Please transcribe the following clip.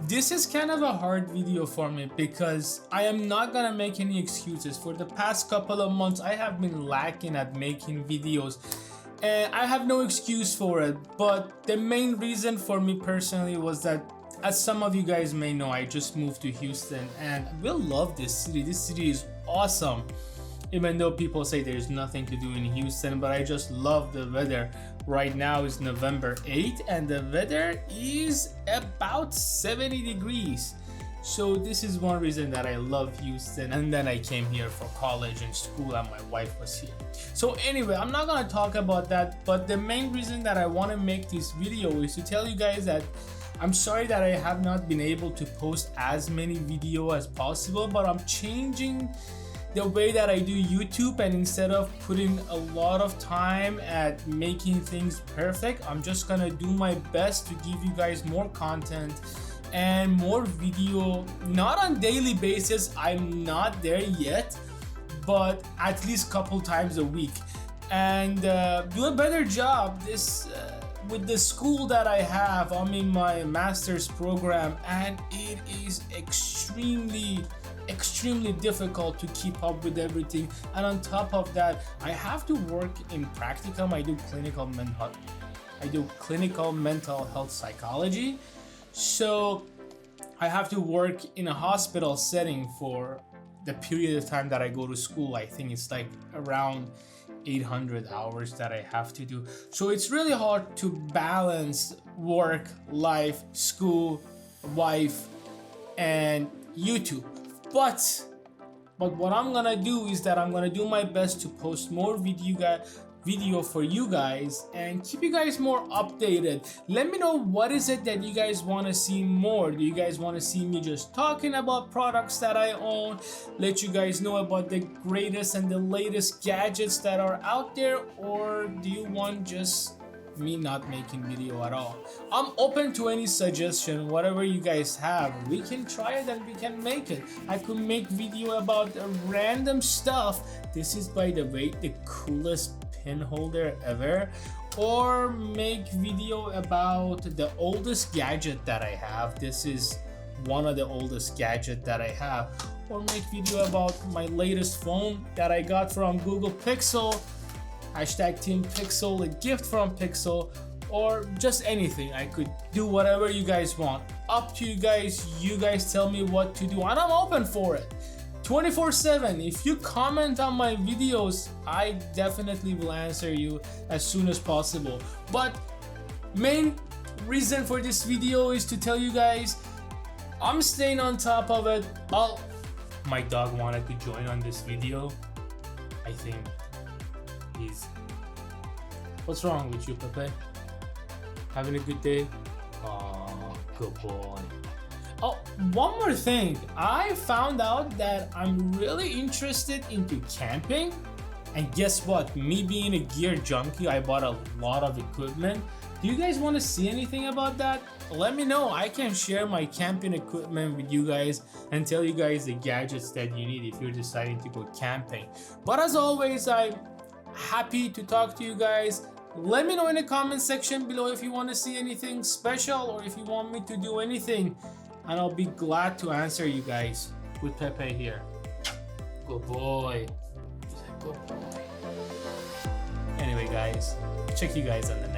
This is kind of a hard video for me because I am not gonna make any excuses. For the past couple of months, I have been lacking at making videos and I have no excuse for it. But the main reason for me personally was that, as some of you guys may know, I just moved to Houston and I will love this city. This city is awesome. Even though people say there's nothing to do in Houston, but I just love the weather. Right now is November 8th and the weather is about 70 degrees. So this is one reason that I love Houston. And then I came here for college and school and my wife was here. So anyway, I'm not gonna talk about that, but the main reason that I wanna make this video is to tell you guys that I'm sorry that I have not been able to post as many videos as possible, but I'm changing the way that I do YouTube, and instead of putting a lot of time at making things perfect, I'm just gonna do my best to give you guys more content and more video, not on daily basis, I'm not there yet, but at least couple times a week, and do a better job this with the school that I have. I'm in my master's program and it is extremely difficult to keep up with everything, and on top of that I have to work in practicum. I do clinical mental health psychology, so I have to work in a hospital setting for the period of time that I go to school. I think it's like around 800 hours that I have to do, so it's really hard to balance work, life, school, wife, and YouTube. But what I'm gonna do is that I'm gonna do my best to post more video for you guys and keep you guys more updated. Let me know what is it that you guys want to see more. Do you guys want to see me just talking about products that I own, let you guys know about the greatest and the latest gadgets that are out there, or do you want just me not making video at all? I'm open to any suggestion. Whatever you guys have, we can try it and we can make it. I could make video about random stuff. This is, by the way, the coolest pin holder ever. Or make video about the oldest gadget that I have. This is one of the oldest gadget that I have. Or make video about my latest phone that I got from Google Pixel. Hashtag Team Pixel, a gift from Pixel, or just anything. I could do whatever you guys want. Up to you guys. You guys tell me what to do and I'm open for it 24/7. If you comment on my videos, I definitely will answer you as soon as possible. But main reason for this video is to tell you guys I'm staying on top of it. My dog wanted to join on this video. I think what's wrong with you, Pepe? Having a good day? Oh, good boy. Oh, one more thing. I found out that I'm really interested into camping, and guess what? Me being a gear junkie, I bought a lot of equipment. Do you guys want to see anything about that? Let me know. I can share my camping equipment with you guys and tell you guys the gadgets that you need if you're deciding to go camping. But as always, I'm happy to talk to you guys. Let me know in the comment section below if you want to see anything special or if you want me to do anything, and I'll be glad to answer you guys. With Pepe here. Good boy. Good boy. Anyway guys, check you guys on the